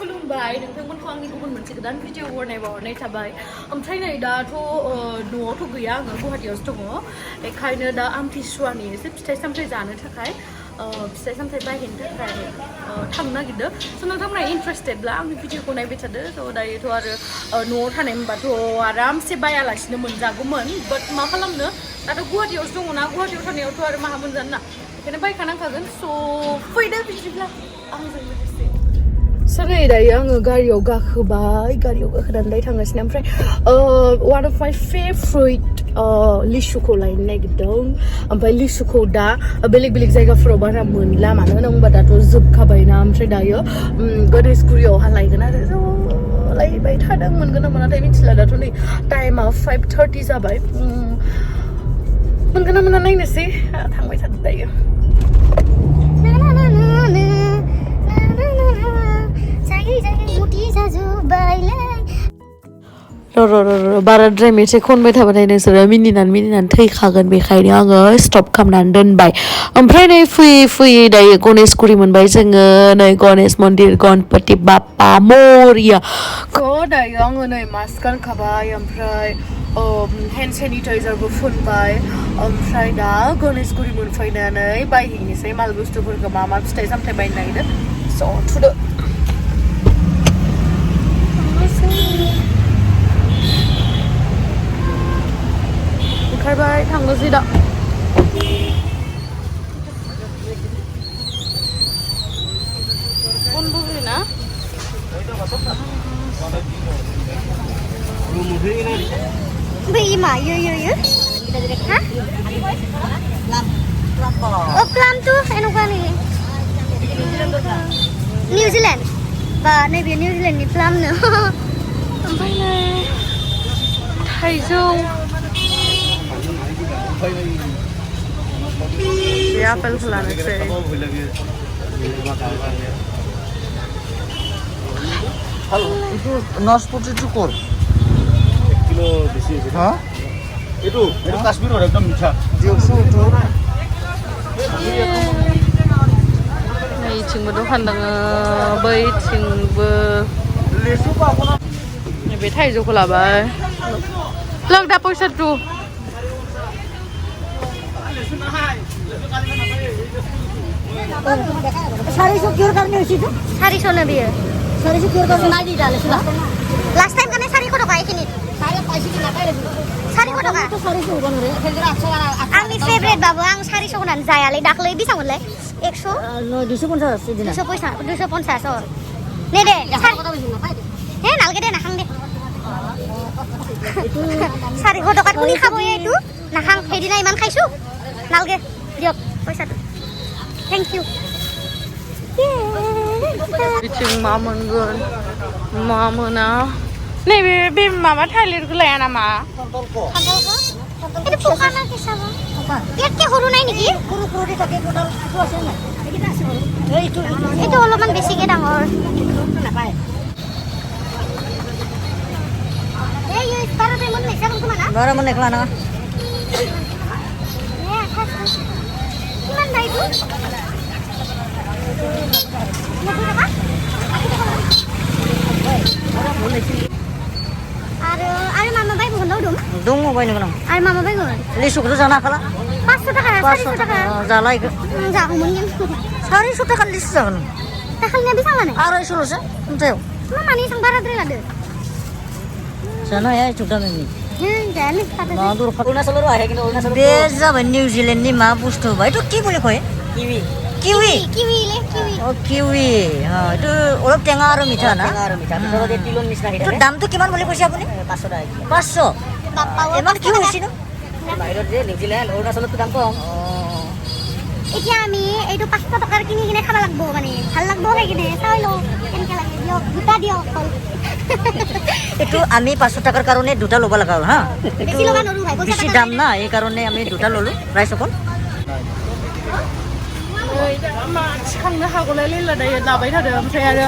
खुलुमबाय नोंथांमोनखौ आंनि गुबुन मोनसे गोदान भिडिअ बरनायबावनाय थाबाय ओमफ्राय नै दाथ' न'आवथ' गैया आङो गुवाहाटीयावसो दङ बेखायनो दा आमथिसुवानि एसे फिथाइ सामथाइ जानो थाखाय फिथाइ सामथाइ बायहैनो थाखाय थांनो नागिरदों स' नोंथांमोना इन्टारेस्टेडब्ला आंनि भिडिअखौ नायबाय थादो स' दायोथ' आरो न'आव थानाय मोनबाथ' आरामसे बायालासिनो मोनजागौमोन बाट मा खालामनो दाथ' गुवाहाटीयावसो दङ ना गुवाहाटीयाव थानायावथ' आरो माहा मोनजानो ना बेखायनो बायखानांखागोन स' फैदो बिदिब्ला आंजों लोगोसे सर नै दायो आङो गारियाव गाखोबाय गारियाव गाखोनानै थांगासिनो ओमफ्राय वान अफ माइ फेभरेट लिसुखौ लायनो नागिरदों ओमफ्राय लिसुखौ दा बेलेग बेलेग जायगाफोराव बारा मोनला मानो होनोबा दाथ' जोबखाबायना ओमफ्राय दायो गणेशगुरियावहा लायगोन आरो ज' लायबाय थादों मोनगोन ना मोनाथाय मिथिला दाथ' नै टाइमा 5:30 जाबाय मोनगोन ना मोना नायनोसै थांबाय थादों दायो बाराद्राय मेथाइ खनबाय थाबाथाय नोंसोरो मिनिनानै थैखागोन बेखायनो आङो स्टप खालामनानै दोनबाय ओमफ्राय नै फैयै फैयै दायो गणेशगुरि मोनबाय जोङो नै गणेश मन्दिर गणपति बाप्पा मरिया दायो आङो नै मास्क गानखाबाय ओमफ्राय हेन्ड सेनिटाइजारबो फुनबाय ओमफ्राय दा गणेशगुरि मोनफैनानै बायहैनोसै माल बुस्थुफोरखौ मा फिथाइ सामथाइ बायनो नागिरदों स' थुदो ओंखारबाय थांनोसै दा बन्द' होयोना बै मा यो ha oh plum tuh enaknya nih New Zealand ba naibe New Zealand ni plum no ओमफ्राय नै थाइजौ बे आपेलखौ लानोसै नाशपाती कर 1 किलो বেশি আছে হ্যাঁ এটো কাশ্মীৰৰ একদম মিঠা 100 नैथिंबो दखान दङ बैथिंबो बे थाइजौखौ लाबाय लोग दा पैसा तु सारिसौ क्योर करने उसी तो 400 ना बियो 400 क्योर करने ना दी डाले सुला लास्ट टाइम कने 400 टका एखिनि सारे पैसे की नाकाय रे 400 टका तो 400 होगोन रे फेजरा 800 आंनि फेभरेट बाबु आं 400 होनानै जायालै दाख्लै बेसांमोनलाय 100 no 250 दिना 250 ने दे हे नालगे दे नाखां दे 400 टका कुनि खाबो एटु नाखां हेदिना इमान खाइसु नालगे दियक पैसाটো थैंक यू बिथिं मा मोनगोन मा मोना नैबे बे माबा थालिरखौ लाया नामा खान्थालखौ पोकाना हिसाब एके हरु नाय नेকি कुरु থাকে টোটাল কিছু আছে না এটা আছে এইটো অলপমান বেছিকে ডাঙৰ নাপায় এই এই পাৰতে মন নাই চাম তোমানা বাৰা মন নেখলা না কিমান দাইটো आरो मामा बाय बहन दं दङ बायनो गोनां आरो मामा बाय बहन लिसुखौथ' जानो हाखाला 500 टाका 400 टाका जालायगो जागौमोन 400 टाका लिसु जागोन दाखालिना बेसां लानाय 250ल'सो ओमफ्राय मा मानि एसां बाराद्राय लादो जानो हाया एथ' दामनि जायालै मा दरखार अरुणाचলৰ আহে কিন্তু অৰুণাচল बे जाबाय निउजिलेन्डनि मा बुस्थु बाय तो কি বুলি কয় কিৱি কিৱি কিৱি ओ কিৱি হ্যাঁ এটো অলপ টেঙা আৰু মিঠা না ভিতৰত তিলৰ নিচিনা হিৰে তো দামটো কিমান বুলি কৈছে আপুনি 500 টাকা 500 বাপ্পা এমান কি হৈছে ন বাহিৰত যে নিউজিলেণ্ড অৰুণাচলত দাম কম এতিয়া আমি এইটো 500 টকাৰ কিনি কিনে খাব লাগব মানে ভাল লাগব হৈ কিনে চাই লও কেনেকে লাগে দিয়ক দুটা দিয়ক কল এটো আমি 500 টাকাৰ কাৰণে দুটা ল'ব লাগা হল হা বেছি লগা নৰু ভাই বেছি দাম না এই কাৰণে আমি দুটা ললো প্ৰাইস অকল मा खांनो हागौलाय लेला दायो लाबाय थादों ओमफ्राय आरो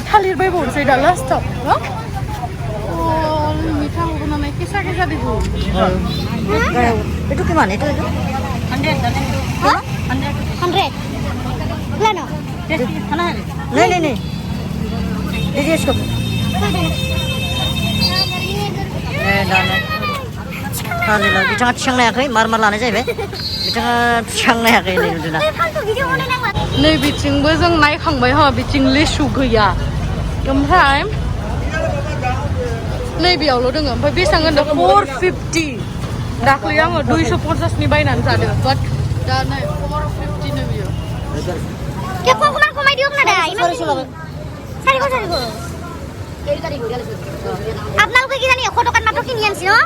थालिर बायबावनोसै दा लास्टआव न मिठा होगोन ना केसा केसा दिबो এটো কিমান এটা 100 लानो नहीं नहीं नहीं दीजिए इसको दानो खालि ला बिथाङा थिखांनो हायाखै मार लानाय जाहैबाय बिथाङा थिखांनो हायाखै नै नुदोंना नै बिथिंबो जों नायखांबाय ह बिथिं लिसु गैया ओमफ्राय नै बेयावल' दङ ओमफ्राय बेसेबां होनदों 450 दाख्लै आङो 250 नि बायनानै जादों बाट दा नै 450 नो बियो kok kumai dia mana dah? Cari kok. Abnal kok kita nih, kodo kan matok ini yang sih, no?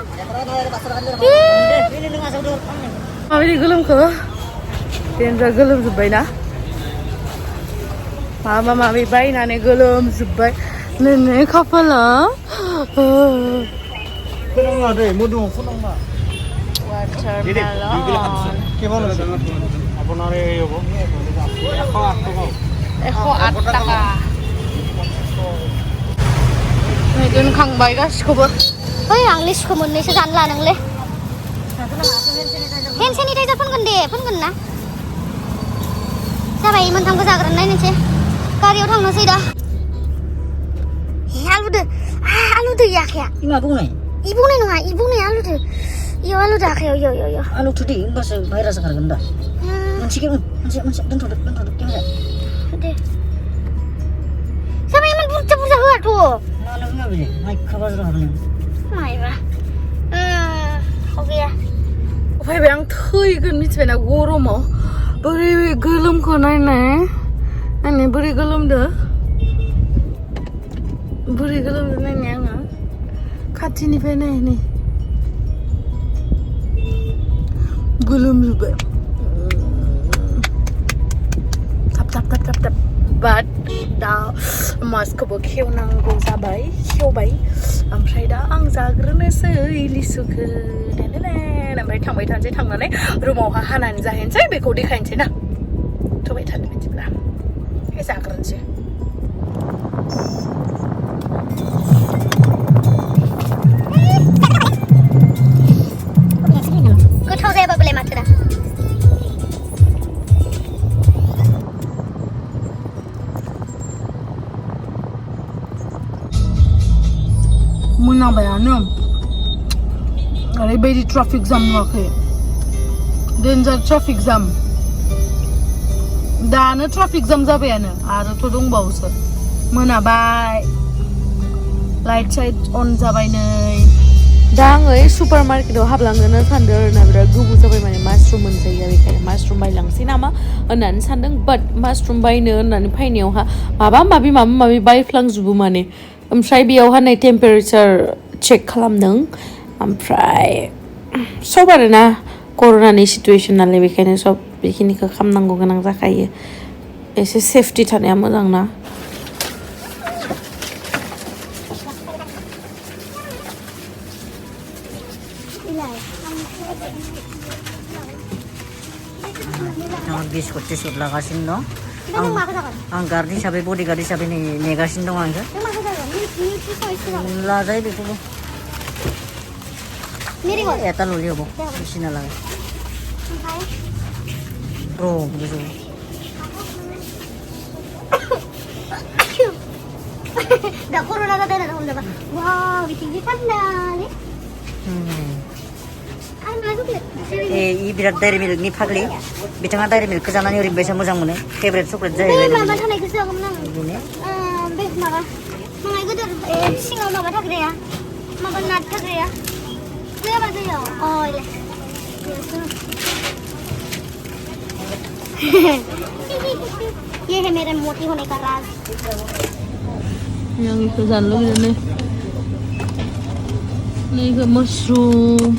Ini gelum ke? Tenda gelum zubai na? Mama bayi nane gelum zubai. Nene kapala. Kunang ada, mudung kunang mah. Watermelon. Gimana sih? Apa nare yo bu? Eko attaka. Này đơn khang bay gaसिखौबो Oi, ang list ko mono sa janla nang le. Hand sanitizer phone na. Sabai mon thang ko jagran nai nse. Kariyaw thang no sei da. Alu de ya kya. ima bung नै Ibu ne alu de. Yo alu da kya yo. आलु थुदि होमबासो virus खारगोन दा मोनसे दोनथ'दो camera Ade. Sabai mon burja hoa to. नानो बिमा बिदि माइ खाबाजर हाबनो Mai ba. Okay. फैबाय आं थैगोन मिथिबायना गरमाव बोरै गोलोमखौ नायनाय नायनाय बोरै गोलोमदो नायनाय आङो खाथिनिफ्राय नायनाय गोलोमजोब्बाय थाब बाट दा मास्कखौबो खेवनांगौ जाबाय खेवबाय ओमफ्राय दा आं जाग्रोनोसै लिसुखौ ओमफ्राय थांबाय थानोसै थांनानै रुमावहा हानानै जाहैनोसै बेखौ देखायनोसै ना थबाय थानो बिदिब्ला जाग्रोनोसै Goथाव जायाबाबोलाय माथो दा मोनाबायानो ओरैबायदि ट्राफिक जाम नुवाखै डेन्जार ट्राफिक जाम दानो ट्राफिक जाम जाबायानो आरोथ' दंबावोसो मोनाबाय लाइट साइट अन जाबाय नै दा आङो सुपार मार्केटाव हाबलांनो सानदों आरोना बिराद गोबाव जाबाय माने मासरुम मोनजायो बेखायनो मासरुम बायलांसै नामा होननानै सानदों बाट मासरुम बायनो होननानै फैनायावहा माबा माबि बायफ्लांजोबो माने ओमफ्राय बेयावहा नै टेम्पारेचार चेक खालामदों ओमफ्राय सब आरोना कर'नानि सिटुवेसन नालाय बेखायनो सब बेखिनिखौ खालामनांगौ गोनां जाखायो एसे सेफटि थानाया मोजां ना बिस्कुट टिस्कुट लागासिनो दं आं गार्ड हिसाबै बडिगार्ड हिसाबै नेगासिनो दं आंखौ लाजायो बेखौबो এটা ললি হ'ব বেছি নালাগে বুঝো दा कर'ना जादों ना हमदों वाव बिथिंनि थान्दा ले इ बिराद डायरी मिल्कनि फाग्लि बिथाङा डायरी मिल्कखौ जानानै ओरैबायसा मोजां मोनो फेभरेट चकलेट जाहैबाय माबा थानायखौसो जागौमोन आं बे माबा माङाय गोदोर सिङाव माबा थाग्राया माबा नाट थाग्राया जायाबा जायो ये है मेरे मोटी होने का राज yang itu जानो लुगैदों नै इखो मशरुम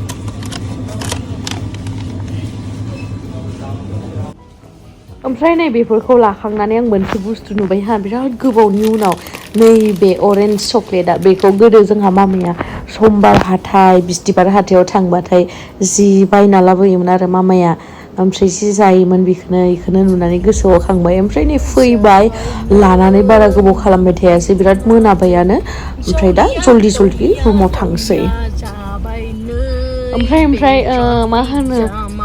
ओमफ्राय नै बेफोरखौ लाखांनानै आं मोनसे बुस्थु नुबाय हा बिराद गोबावनि उनाव नैबे अरेन्ज चकलेटआ बेखौ गोदो जोंहा मामाया समबार हाथाय बिस्थिबार हाथायाव थांबाथाय जि बायना लाबोयोमोन आरो मामाया ओमफ्राय जि जायोमोन बेखौनो नुनानै गोसोआव खांबाय ओमफ्राय नै फैबाय लानानै बारा गोबाव खालामबाय थायासै बिराद मोनाबायानो ओमफ्राय दा जल्दि रुमाव थांसै ओमफ्राय मा होनो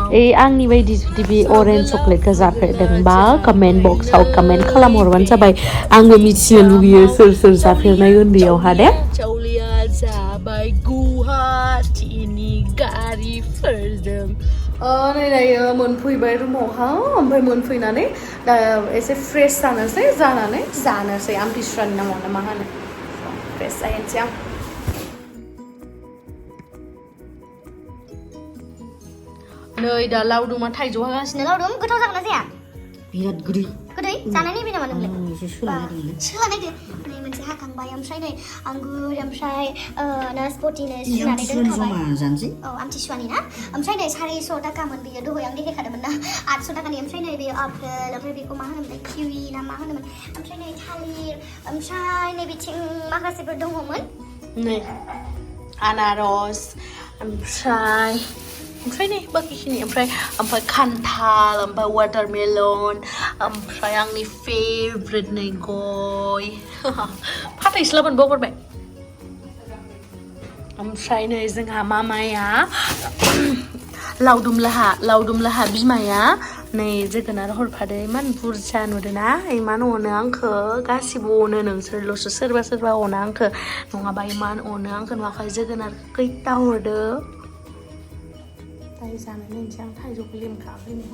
आंनि बायदि जुदि बे अरेन्ज चकलेटखौ जाफेरदोंबा कमेन्ट बक्सआव कमेन्ट खालामहरबानो जाबाय आंबो मिथिनो लुगैयो सोर सोर जाफेरनाय उन्दैयावहा दे चावलिया जाबाय गुवाहाटीनि गारिफोरजों नै दायो मोनफैबाय रुमावहा ओमफ्राय मोनफैनानै दा एसे फ्रेश जानोसै जानोसै आमथिसुवानि नामाव ना मा होनो फ्रेश जाहैनोसै आं नै दा लावदुमा थाइजौ हागासिनो लावदुम गोथाव जागोन ना जाया बिराद गोदै गोदै जानायनि बे नामा नोंलाय एसे सोलानायदो नै मोनसे हाखांबाय ओमफ्राय नै आंगुर ओमफ्राय नासपतिनो सुनानै दोनखाबाय औ आमथिसुवानि ना ओमफ्राय नै 450 थाखामोन बेयो दहाय आं देखायखादोंमोन ना 800 थाखानि ओमफ्राय नै बेयो आपेल ओमफ्राय बेखौ मा होनोमोनलाय किवि ना मा होनोमोन ओमफ्राय नै थालिर ओमफ्राय नै बिथिं माखासेफोर दङमोन नै आनारस ओमफ्राय नै बाखिखिनि ओमफ्राय खान्थाल ओमफ्राय वाटारमेलन ओमफ्राय आंनि फेभरेट नै गय फाथैसो लाबोनो बावगारबाय ओमफ्राय नै जोंहा मामाया लावदुमलाहा बिमाया नै जोगोनार हरफादों इमान बुरजा नुदोंना इमान अनो आंखो गासिबो अनो नोंसोरल'सो सोरबा सोरबा अना आंखो नङाबा इमान अनो आंखो नुवाखै जोगोनार खैथा हरदो दायो जानाय नायनोसै आं थाइजौखौ लेमखाखैनो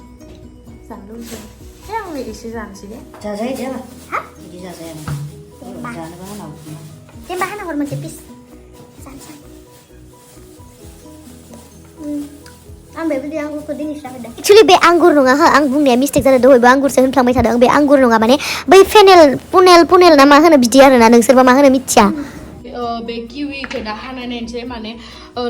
जानो लुबैदों आंबो एसे जानोसै दे जाजायो दे हा बिदि जाजाया जानोबा हानांगौ जेनेबा हाना हर मोनसे पिस जानोसै आं बेबायदि आंगुरखौ दिनैसो जाहोदों एक्चुअलि बे आंगुर नङा हो आं बुंनाया मिस्टेक जादों दहायबो आंगुरसो होनफ्लांबाय थादों बे आंगुर नङा माने बै पुनेल ना मा होनो बिदि आरोना नोंसोरबा मा होनो मिथिया बे किविखौ दा हानाय नायनोसै माने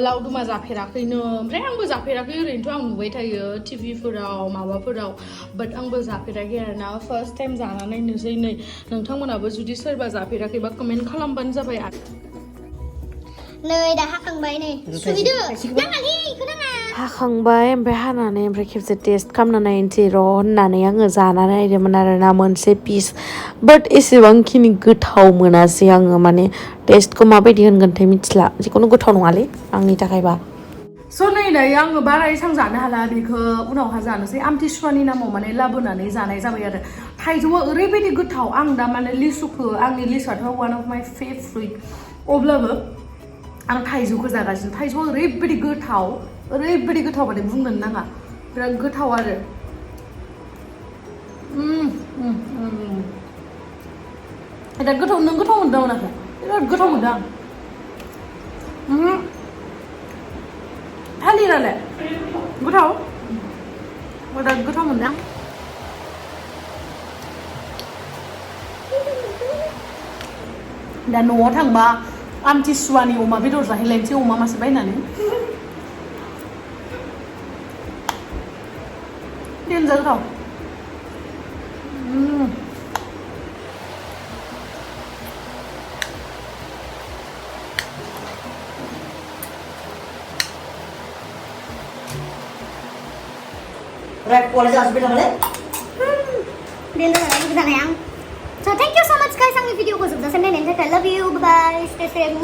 लावदुमा जाफेराखैनो ओमफ्राय आंबो जाफेराखै ओरैनोथ' आं नुबाय थायो टिभिफोराव माबाफोराव बाट आंबो जाफेराखै आरोना फार्स्ट टाइम जाना नायनोसै नै नोंथांमोनाबो जुदि सोरबा जाफेराखैबा कमेन्ट खालामबानो जाबाय नै दा हाखांबाय नै सुहैदो नाङालै इखौ नाङा हाखांबाय ओमफ्राय हानानै ओमफ्राय खेबसे टेस्ट खालामना नायनोसै र' होननानै आङो जाना नायदोंमोन आरोना मोनसे पिस बाट एसेबांखिनि गोथाव मोनासै आङो माने टेस्टखौ माबायदि होनगोनथाय मिथिला जिखुनु गोथाव नङालै आंनि थाखायबा स' नै दायो आङो बारा एसां जानो हाला बेखौ उनावहा जानोसै आमथिसुवानि नामाव माने लाबोनानै जानाय जाबाय आरो थाइजौआ ओरैबायदि गोथाव आं दा माने लिसुखौ आंनि लिसुआथ' वान अफ माइ फेभरेट अब्लाबो आं थाइजौखौ जागासिनो थाइजौआ ओरैबायदि गोथाव माने बुंनोनो नाङा बिराद गोथाव आरो बिराद गोथाव नों गोथाव मोनदों मोनाखै बिराद गोथाव मोनदों आं थालिरालाय गोथाव बिराद गोथाव मोनदों आं दा न'आव थांबा आमथिसुवानि अमा बेदर जाहैलायनोसै अमा मासे बायनानै देनजार गोथाव kualitas beda boleh? So thank you so much guys आंनि भिडिअखौ जोबजासिम नायनायनि थाखाय love you bye bye stay safe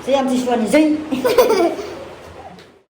Saya Amthisua nih,